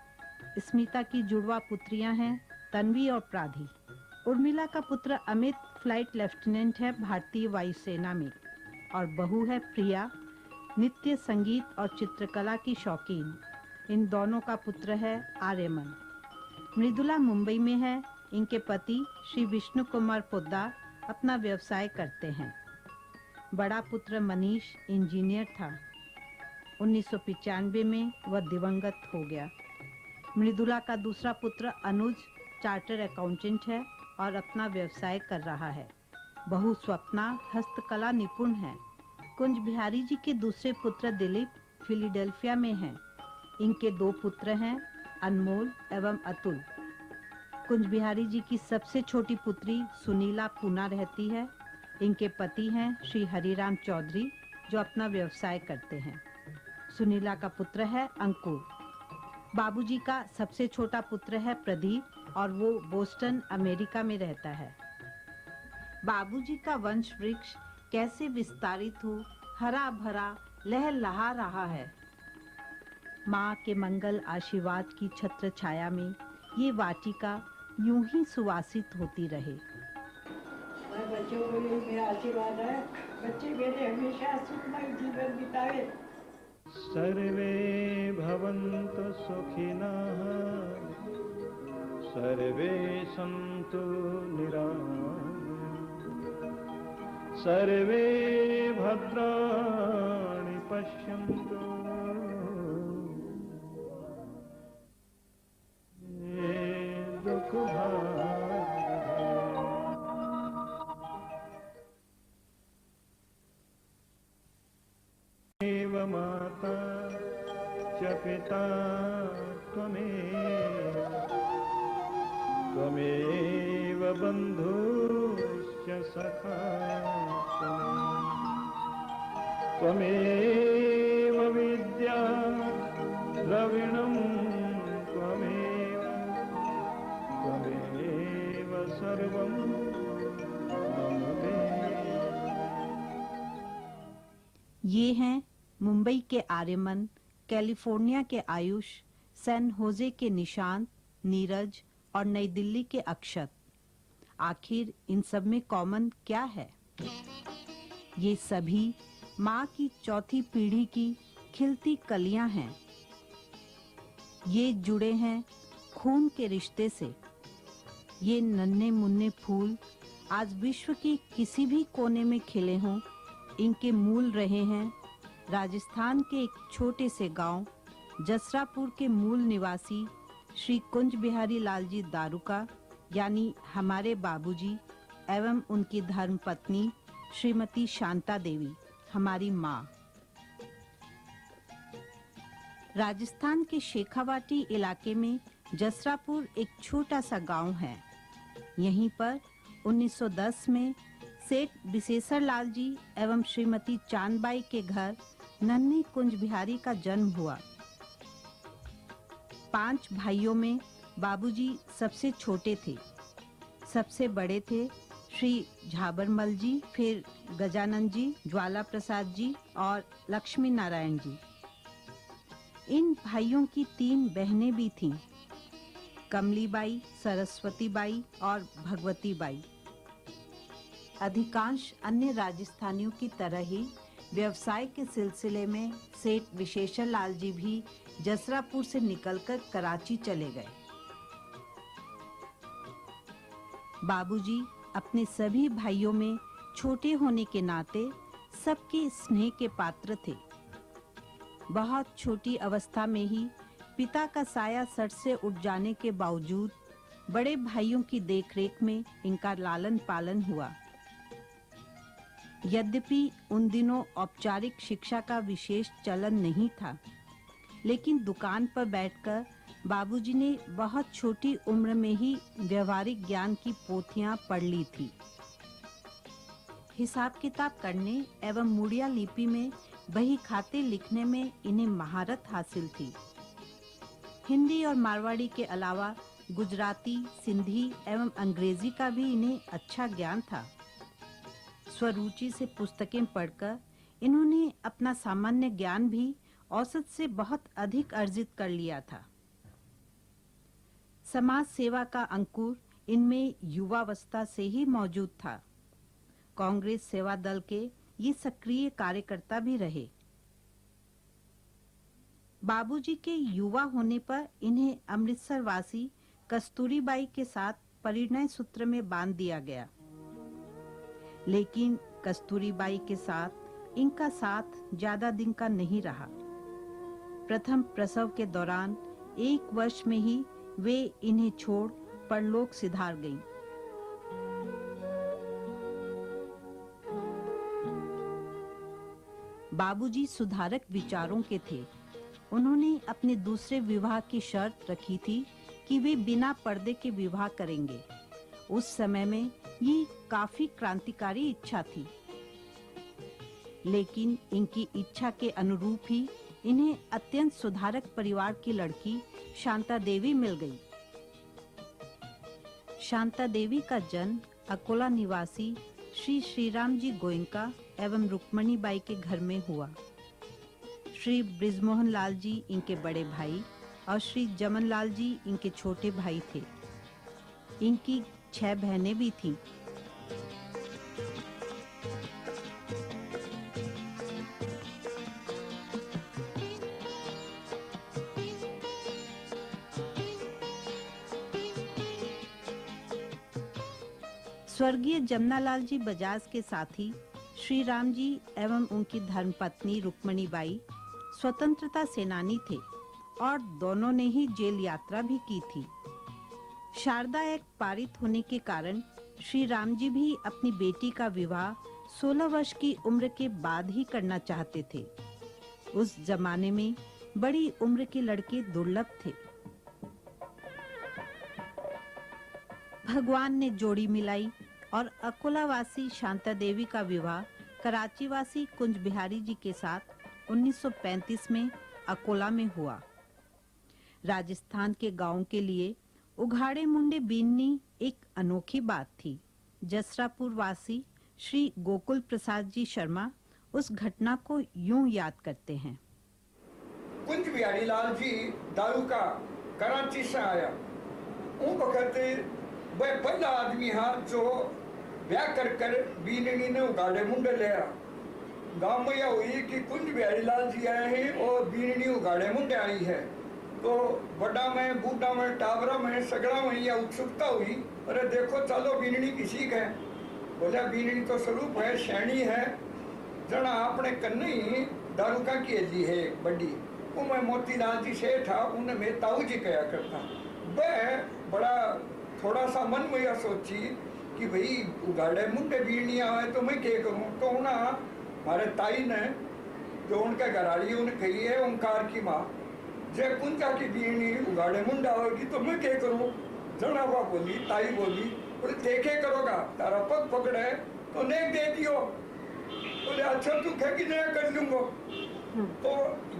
स्मिता की जुड़वा पुत्रियां हैं तन्वी और प्राधी। उर्मिला का पुत्र अमित फ्लाइट लेफ्टिनेंट है भारतीय वायुसेना में और बहू है प्रिया, नृत्य संगीत और चित्रकला की शौकीन। इन दोनों का पुत्र है आर्यमन। मृदुला मुंबई में है। इनके पति श्री विष्णु कुमार पोद्दार अपना व्यवसाय करते हैं। बड़ा पुत्र मनीष इंजीनियर था। 1995 में वह दिवंगत हो गया। मृदुला का दूसरा पुत्र अनुज चार्टर अकाउंटेंट है और अपना व्यवसाय कर रहा है। बहू स्वप्ना हस्तकला निपुण है। कुंज बिहारी जी के दूसरे पुत्र दिलीप फिलाडेल्फिया में हैं। इनके 2 पुत्र हैं अनमोल एवं अतुल। कुंज बिहारी जी की सबसे छोटी पुत्री सुनीला पूना रहती है। इनके पति हैं श्री हरिराम चौधरी जो अपना व्यवसाय करते हैं। सुनीला का पुत्र है अंकुर। बाबूजी का सबसे छोटा पुत्र है प्रदीप और वो बोस्टन अमेरिका में रहता है। बाबूजी का वंश वृक्ष कैसे विस्तारित हो, हरा भरा लहलहा रहा है। माँ के मंगल आशीर्वाद की छत्र छाया में ये वाटिका यूं ही सुवासित होती रहे। बच्चों को यही मेरा आशीर्वाद है, बच्चे मेरे हमेशा सुखमय जीवन बिताए। सर्वे भवन्तु सुखिनः सर्वे सन्तु निरामयाः सर्वे भद्राणि पश्यन्तु एव माता च पिता त्वमेव बन्धुश्च सखा त्वमेव विद्या द्रविणं त्वमेव सर्वं मम देहि। ये हैं मुंबई के आर्यमन, कैलिफोर्निया के आयुष, सैन होजे के निशांत, नीरज और नई दिल्ली के अक्षत। आखिर इन सब में कॉमन क्या है? ये सभी माँ की चौथी पीढ़ी की खिलती कलियां हैं। ये जुड़े हैं खून के रिश्ते से। ये नन्हे मुन्ने फूल आज विश्व के किसी भी कोने में खिले हों, इनके मूल रहे हैं राजस्थान के एक छोटे से गांव जसरापुर के मूल निवासी श्री कुंज बिहारी लाल जी दारुका यानी हमारे बाबूजी एवं उनकी धर्मपत्नी श्रीमती शांता देवी, हमारी माँ। राजस्थान के शेखावाटी इलाके में जसरापुर एक छोटा सा गांव है। यहीं पर 1910 में सेठ विशेषर लाल जी एवं श्रीमती चांदबाई के घर नन्हे कुंज बिहारी का जन्म हुआ। 5 भाइयों में बाबूजी सबसे छोटे थे। सबसे बड़े थे श्री झाबरमल जी, फिर गजानंद जी, ज्वाला प्रसाद जी और लक्ष्मी नारायण जी। इन भाइयों की 3 बहनें भी थीं, कमलीबाई, सरस्वतीबाई और भगवतीबाई। अधिकांश अन्य राजस्थानियों की तरह ही व्यवसाय के सिलसिले में सेठ विशेषर लाल जी भी जसरापुर से निकलकर कराची चले गए। बाबूजी अपने सभी भाइयों में छोटे होने के नाते सबके स्नेह के पात्र थे। बहुत छोटी अवस्था में ही पिता का साया सर से उठ जाने के बावजूद बड़े भाइयों की देखरेख में इनका लालन पालन हुआ। यद्यपि उन दिनों औपचारिक शिक्षा का विशेष चलन नहीं था, लेकिन दुकान पर बैठकर बाबूजी ने बहुत छोटी उम्र में ही व्यवहारिक ज्ञान की पोथियां पढ़ ली थी। हिसाब किताब करने एवं मुड़िया लिपि में बही खाते लिखने में इन्हें महारत हासिल थी। हिंदी और मारवाड़ी के अलावा गुजराती, सिंधी एवं अंग्रेजी का भी इन्हें अच्छा ज्ञान था। स्वरुचि से पुस्तकें पढ़कर इन्होंने अपना सामान्य ज्ञान भी औसत से बहुत अधिक अर्जित कर लिया था। समाज सेवा का अंकुर इनमें युवावस्था से ही मौजूद था। कांग्रेस सेवा दल के ये सक्रिय कार्यकर्ता भी रहे। बाबूजी के युवा होने पर इन्हें अमृतसर वासी कस्तूरीबाई के साथ परिणय सूत्र में बांध दिया गया, लेकिन कस्तूरीबाई के साथ इनका साथ ज्यादा दिन का नहीं रहा। प्रथम प्रसव के दौरान 1 वर्ष में ही वे इन्हें छोड़ परलोक सिधार गईं। बाबूजी सुधारक विचारों के थे। उन्होंने अपने दूसरे विवाह की शर्त रखी थी कि वे बिना पर्दे के विवाह करेंगे। उस समय में ये काफी क्रांतिकारी इच्छा थी, लेकिन इनकी इच्छा के अनुरूप ही इन्हें अत्यंत सुधारक परिवार की लड़की शांता देवी मिल गई। शांता देवी का जन्म अकोला निवासी श्री श्रीराम जी गोयनका एवं रुक्मणी बाई के घर में हुआ। श्री ब्रिजमोहन लाल जी इनके बड़े भाई और श्री जमन लाल जी इनके छोटे भाई थे। इनकी 6 बहनें भी थीं। स्वर्गीय जमनालाल जी बजाज के साथी श्री राम जी एवं उनकी धर्मपत्नी रुक्मणी बाई स्वतंत्रता सेनानी थे और दोनों ने ही जेल यात्रा भी की थी। शारदा एक्ट पारित होने के कारण श्री राम जी भी अपनी बेटी का विवाह 16 वर्ष की उम्र के बाद ही करना चाहते थे। उस जमाने में बड़ी उम्र के लड़के दुर्लभ थे। भगवान ने जोड़ी मिलाई और अकोलावासी शांता देवी का विवाह कराचीवासी कुंज बिहारी जी के साथ 1935 में अकोला में हुआ। राजस्थान के गांव के लिए उघाड़े मुंडे बीननी एक अनोखी बात थी। जसरापुर वासी श्री गोकुल प्रसाद जी शर्मा उस घटना को यूं याद करते हैं। कुंज बिहारी लाल जी दारू का कराची से आया। उन वक्त वह पहला आदमी हा जो ब्याह कर बीननी ने उगाड़े मुंडे लिया। गांव में यह हुई कि कुंज बिहारी लाल जी आए हैं और बीननी उगाड़े मुंडे आई है, तो बड़ा में बूढ़ा में टावरा में सगड़ा में यह उत्सुकता हुई, अरे देखो चलो बीननी किसी का है। बोला बीननी तो स्वरूप है, शैणी है, जना आपने कन्नी दारू का की है बड़ी। वो मैं मोतीलाल जी से था, उन्हें मैं ताऊ जी कहा करता। वह बड़ा थोड़ा सा मन में यह सोची कि भाई उगाड़े मुंडे बीड़नी आए तो मैं क्या करूं। तो ना हमारे ताई ने जो उनके घराड़ी उन्हें कही है ओंकार की माँ, जय कुंजा की बीड़नी उगाड़े मुंडा होगी तो मैं क्या करूं। जनाबा बोली, ताई बोली, बोले देखे करोगा, तारा पग पकड़े तो नेक दे दियो। बोले अच्छा तू कह कि नहीं कर लूंगा। तो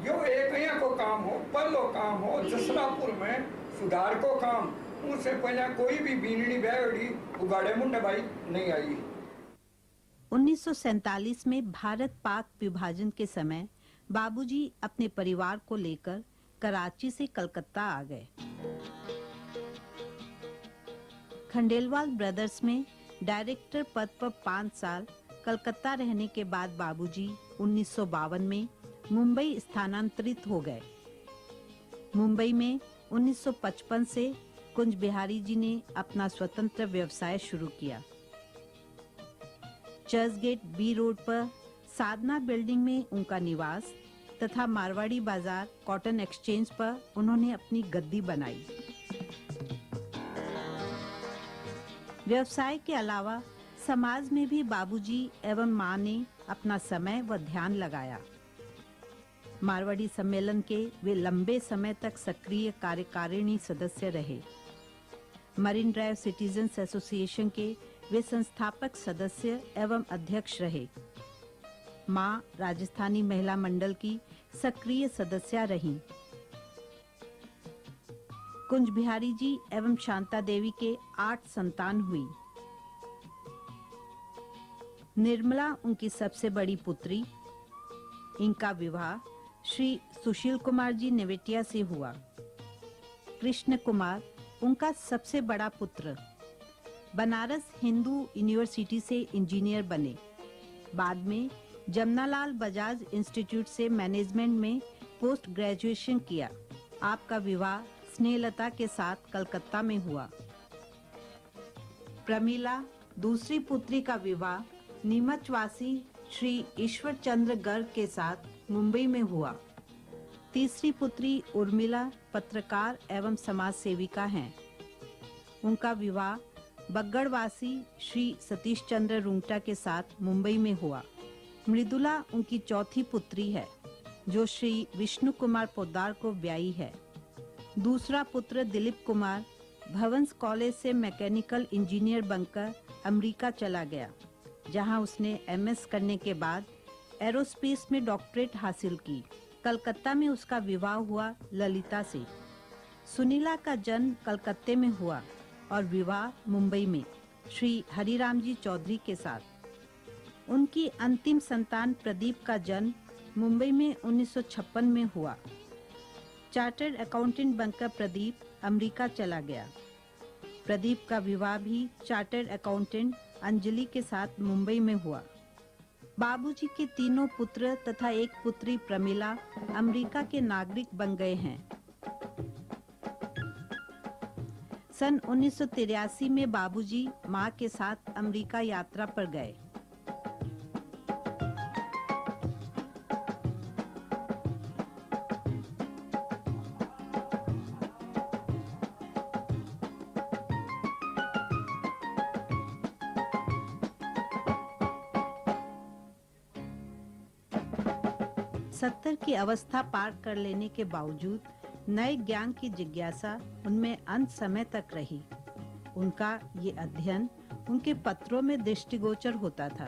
यो एक यहाँ को काम हो, पहलो काम हो जसरापुर में सुधार को काम, उससे पहले कोई भी बीननी बैठी उगाड़े मुंडे भाई नहीं आई। 1947 में भारत पाक विभाजन के समय बाबूजी अपने परिवार को लेकर कराची से कलकत्ता आ गए। खंडेलवाल ब्रदर्स में डायरेक्टर पद पर 5 साल कलकत्ता रहने के बाद बाबूजी 1952 में मुंबई स्थानांतरित हो गए। मुंबई में 1955 से कुंज बिहारी जी ने अपना स्वतंत्र व्यवसाय शुरू किया। चर्चगेट बी रोड पर साधना बिल्डिंग में उनका निवास तथा मारवाड़ी बाजार कॉटन एक्सचेंज पर उन्होंने अपनी गद्दी बनाई। व्यवसाय के अलावा समाज में भी बाबूजी एवं मां ने अपना समय व ध्यान लगाया। मारवाड़ी सम्मेलन के वे लंबे समय तक सक्रिय कार्यकारिणी सदस्य रहे। मरीन ड्राइव सिटीजन्स एसोसिएशन के वे संस्थापक सदस्य एवं अध्यक्ष रहे। मां राजस्थानी महिला मंडल की सक्रिय सदस्य रहीं। कुंज बिहारी जी एवं शांता देवी के 8 संतान हुई। निर्मला उनकी सबसे बड़ी पुत्री। इनका विवाह श्री सुशील कुमार जी नेवेटिया से हुआ। कृष्ण कुमार उनका सबसे बड़ा पुत्र। बनारस हिंदू यूनिवर्सिटी से इंजीनियर बने। बाद में जमनालाल बजाज इंस्टीट्यूट से मैनेजमेंट में पोस्ट ग्रेजुएशन किया। आपका विवाह स्नेहलता के साथ कलकत्ता में हुआ। प्रमीला दूसरी पुत्री का विवाह नीमचवासी श्री ईश्वर चंद्र गर्ग के साथ मुंबई में हुआ। तीसरी पुत्री उर्मिला पत्रकार एवं समाज सेविका हैं। उनका विवाह बग्गड़वासी श्री सतीश चंद्र रुंगटा के साथ मुंबई में हुआ। मृदुला उनकी चौथी पुत्री है, जो श्री विष्णु कुमार पोद्दार को ब्याई है। दूसरा पुत्र दिलीप कुमार भवंस कॉलेज से मैकेनिकल इंजीनियर बनकर अमेरिका चला गया, जहां उसने एमएस करने के बाद एरोस्पेस में डॉक्टरेट हासिल की। कलकत्ता में उसका विवाह हुआ ललिता से। सुनीला का जन्म कलकत्ते में हुआ और विवाह मुंबई में श्री हरिराम जी चौधरी के साथ। उनकी अंतिम संतान प्रदीप का जन्म मुंबई में 1956 में हुआ। चार्टर्ड अकाउंटेंट बनकर प्रदीप अमेरिका चला गया। प्रदीप का विवाह भी चार्टर्ड अकाउंटेंट अंजलि के साथ मुंबई में हुआ। बाबूजी के तीनों पुत्र तथा एक पुत्री प्रमिला अमेरिका के नागरिक बन गए हैं। सन 1983 में बाबूजी मां के साथ अमेरिका यात्रा पर गए। सत्तर की अवस्था पार कर लेने के बावजूद नए ज्ञान की जिज्ञासा उनमें अंत समय तक रही। उनका ये अध्ययन उनके पत्रों में दृष्टिगोचर होता था।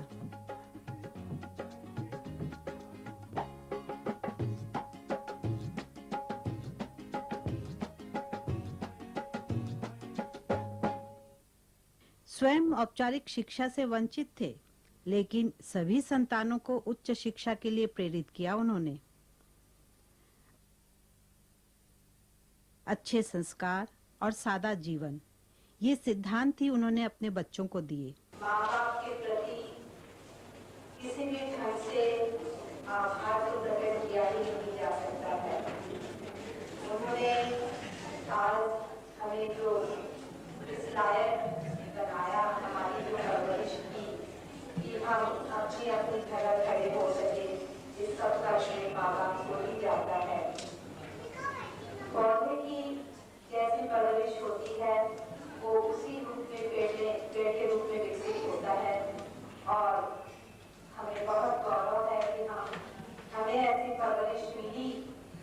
स्वयं औपचारिक शिक्षा से वंचित थे, लेकिन सभी संतानों को उच्च शिक्षा के लिए प्रेरित किया उन्होंने। अच्छे संस्कार और सादा जीवन, ये सिद्धांत ही उन्होंने अपने बच्चों को दिए। माँ बाप के प्रति किसी भी ढंग से आभार तो प्रकट किया ही नहीं जा सकता है। उन्होंने आज हमें जो इस लायक बनाया, हमारी जो परवरिश की कि हम अपनी अपनी जगह खड़े हो सके, इस सब का श्रेय माँ बाप को ही जाता है। पौधे की जैसी परवरिश होती है वो उसी रूप में पेड़ के रूप में विकसित होता है। और हमें बहुत गौरव है कि हमें ऐसी परवरिश मिली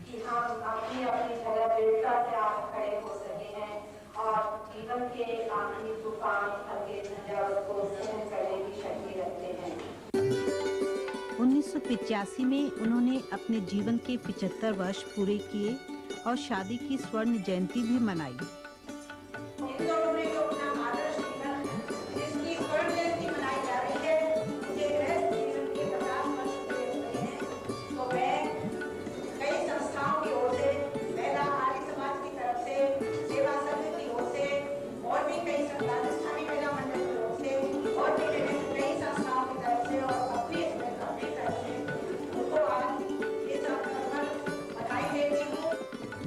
कि हम अपनी अपनी जगह दृढ़ता से आप खड़े हो सके हैं और जीवन के आखिरी तूफान के झंझावत को सहन करने की शक्ति रखते हैं। 1985 में उन्होंने अपने जीवन के 75 वर्ष पूरे किए और शादी की स्वर्ण जयंती भी मनाई।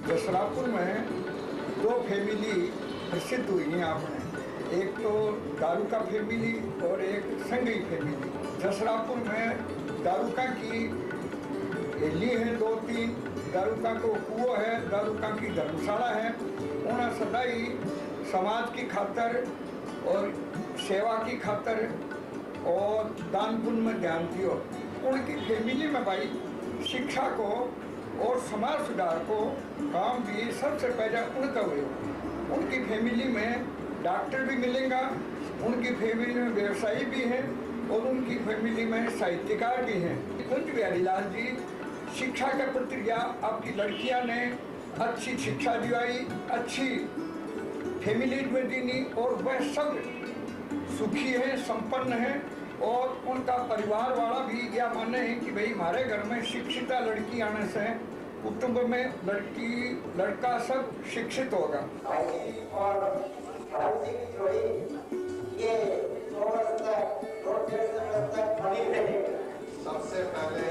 जसरापुर में 2 फैमिली प्रसिद्ध हुई हैं आपने। एक तो दारुका फैमिली और एक संगई फैमिली। जसरापुर में दारुका की ली है 2-3, दारुका को कुओं है, दारुका की धर्मशाला है। उन्हें सदाई समाज की खातर और सेवा की खातर और दान पुण्य में ध्यान दियो। उनकी फैमिली में भाई शिक्षा को और समाज सुधार को काम भी सबसे पहले उनका हुए। उनकी फैमिली में डॉक्टर भी मिलेगा, उनकी फैमिली में व्यवसायी भी हैं और उनकी फैमिली में साहित्यकार भी हैं। कुंज बिहारी लाल जी शिक्षा का प्रक्रिया आपकी लड़कियां ने अच्छी शिक्षा दिलाई, अच्छी फैमिली में दी और वह सब सुखी है, संपन्न है और उनका परिवार वाला भी यह माने है कि भाई हमारे घर में शिक्षिता लड़की आने से कुटुंब में लड़की लड़का सब शिक्षित होगा। भाई और भाई जी की जोड़ी ये 2 वर्ष तक 2-1.5 वर्ष तक बनी रही। सबसे पहले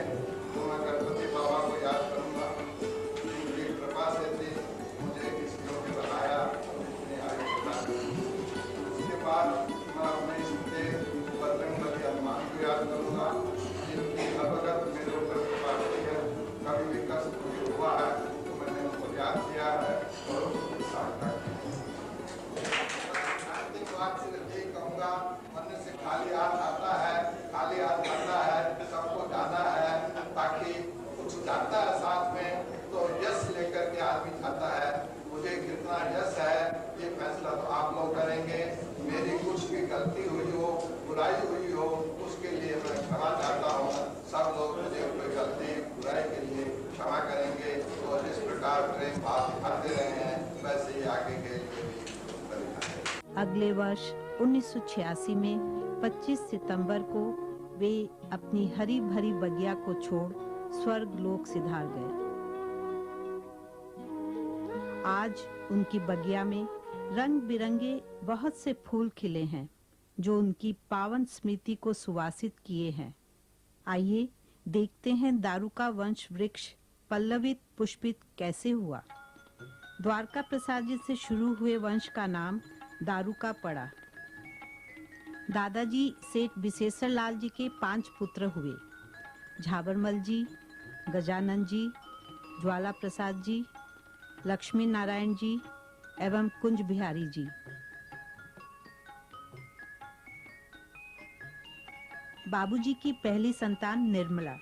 तो मैं गणपति बाबा को याद करूंगा, उनकी कृपा से थी मुझे इस योग्य बनाया, इतने आगे बढ़ाया। उसके बाद मैं अपने इष्टदेव बजरंगबली हनुमान को याद करूंगा, जिनकी अवगत मेरे ऊपर कृपा की है। कभी भी कष्ट मुझे हुआ है तो मैंने उनको याद किया है और उसकी सहायता की। अंतिम बात सिर्फ यही कहूँगा, मन से खाली हाथ आता है, खाली हाथ जाता है, सबको जाना है, ताकि कुछ जाता है साथ में तो यश लेकर के आदमी जाता है। मुझे कितना यश है ये फैसला तो आप लोग करेंगे। मेरी कुछ भी गलती हुई हो, बुराई हुई हो, उसके लिए मैं क्षमा चाहता हूँ। सब लोग मुझे कोई गलती बुराई के लिए क्षमा करेंगे और जिस प्रकार प्रेम भाव दिखाते रहे हैं वैसे ही आगे के लिए भी। अगले वर्ष 1986 में 25 सितंबर को वे अपनी हरी भरी बगिया को छोड़ स्वर्ग लोक सिधार गए। आज उनकी बगिया में रंग बिरंगे बहुत से फूल खिले हैं जो उनकी पावन स्मृति को सुवासित किए हैं। आइए देखते हैं दारुका वंश वृक्ष पल्लवित पुष्पित कैसे हुआ। द्वारका प्रसाद जी से शुरू हुए वंश का नाम दारुका पड़ा। दादाजी सेठ विशेषर लाल जी के 5 पुत्र हुए, झाबरमल जी, गजानन जी, ज्वाला प्रसाद जी, लक्ष्मी नारायण जी एवं कुंज बिहारी जी। बाबूजी की पहली संतान निर्मला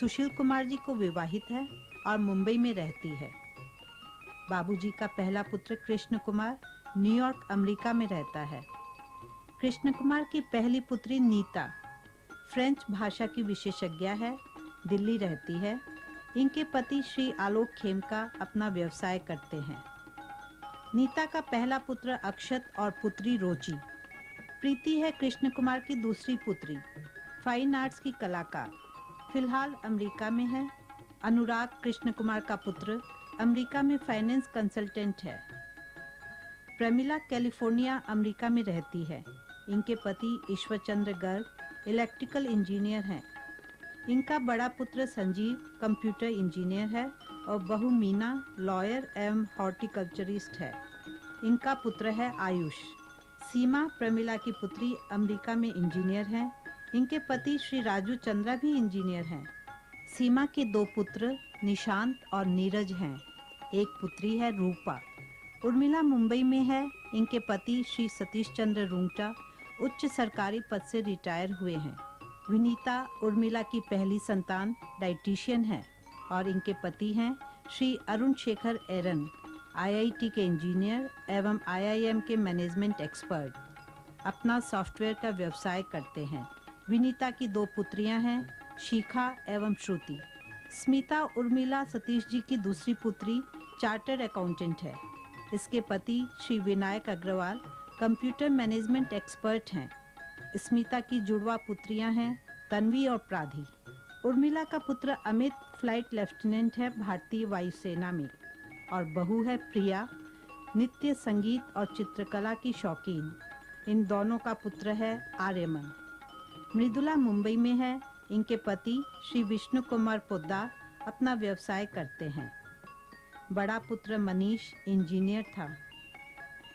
सुशील कुमार जी को विवाहित है और मुंबई में रहती है। बाबूजी का पहला पुत्र कृष्ण कुमार न्यूयॉर्क अमेरिका में रहता है। कृष्ण कुमार की पहली पुत्री नीता फ्रेंच भाषा की विशेषज्ञ है, दिल्ली रहती है। इनके पति श्री आलोक खेमका अपना व्यवसाय करते हैं। नीता का पहला पुत्र अक्षत और पुत्री रोची। प्रीति है कृष्ण कुमार की दूसरी पुत्री, फाइन आर्ट्स की कलाकार, फिलहाल अमेरिका में है। अनुराग कृष्ण कुमार का पुत्र अमेरिका में फाइनेंस कंसल्टेंट है। प्रमिला कैलिफोर्निया अमेरिका में रहती है। इनके पति ईश्वर चंद्र गर्ग इलेक्ट्रिकल इंजीनियर हैं। इनका बड़ा पुत्र संजीव कंप्यूटर इंजीनियर है और बहू मीना लॉयर एवं हॉर्टिकल्चरिस्ट है। इनका पुत्र है आयुष। सीमा प्रमिला की पुत्री अमेरिका में इंजीनियर हैं। इनके पति श्री राजू चंद्रा भी इंजीनियर हैं। सीमा के 2 पुत्र निशांत और नीरज हैं। एक पुत्री है रूपा। उर्मिला मुंबई में है। इनके पति श्री सतीश चंद्र रूंगटा उच्च सरकारी पद से रिटायर हुए हैं। विनीता उर्मिला की पहली संतान डाइटिशियन है और इनके पति हैं श्री अरुण शेखर एरन, आईआईटी के इंजीनियर एवं आईआईएम के मैनेजमेंट एक्सपर्ट। अपना सॉफ्टवेयर का व्यवसाय करते हैं। विनीता की 2 पुत्रियां हैं, शिखा एवं श्रुति। स्मिता उर्मिला सतीश जी की दूसरी पुत्री चार्टर्ड अकाउंटेंट है। इसके पति Shri Vinayak Agarwal computer management expert हैं। स्मिता की जुड़वा पुत्रियां हैं तन्वी और प्राधी। उर्मिला का पुत्र अमित फ्लाइट लेफ्टिनेंट है भारतीय वायुसेना में और बहू है प्रिया, नृत्य संगीत और चित्रकला की शौकीन। इन दोनों का पुत्र है आर्यमन। मृदुला मुंबई में है। इनके पति श्री विष्णु कुमार पोद्दार अपना व्यवसाय करते हैं। बड़ा पुत्र मनीष इंजीनियर था।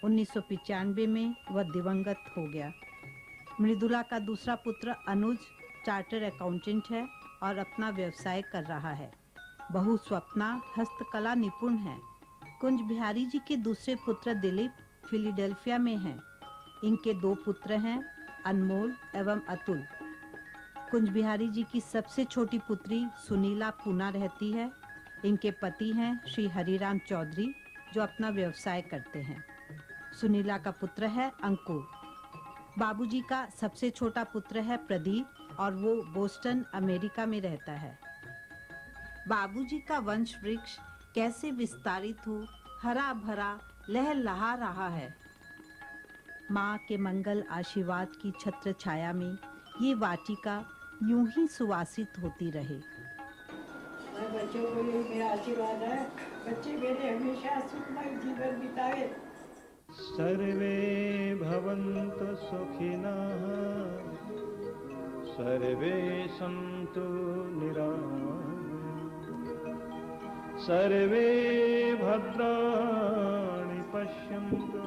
1995 में वह दिवंगत हो गया। मृदुला का दूसरा पुत्र अनुज चार्टर अकाउंटेंट है और अपना व्यवसाय कर रहा है। बहू स्वप्ना हस्तकला निपुण है। कुंज बिहारी जी के दूसरे पुत्र दिलीप फिलाडेल्फिया में हैं। इनके 2 पुत्र हैं, अनमोल एवं अतुल। कुंज बिहारी जी की सबसे छोटी पुत्री सुनीला पूना रहती है। इनके पति हैं श्री हरिराम चौधरी, जो अपना व्यवसाय करते हैं। सुनीला का पुत्र है अंकुर। बाबूजी का सबसे छोटा पुत्र है प्रदीप और वो बोस्टन अमेरिका में रहता है। बाबूजी का वंश वृक्ष कैसे विस्तारित हो, हरा भरा लहलहा रहा है। माँ के मंगल आशीर्वाद की छत्र छाया में ये वाटिका यूं ही सुवासित होती रहे। बच्चों को यही मेरा आशीर्वाद है, बच्चे मेरे हमेशा सुखमय जीवन बिताए। सर्वे भवन्तु सुखिनः सर्वे सन्तु निरामयाः सर्वे भद्राणि पश्यन्तु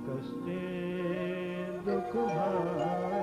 कश्चित् दुःखभाग्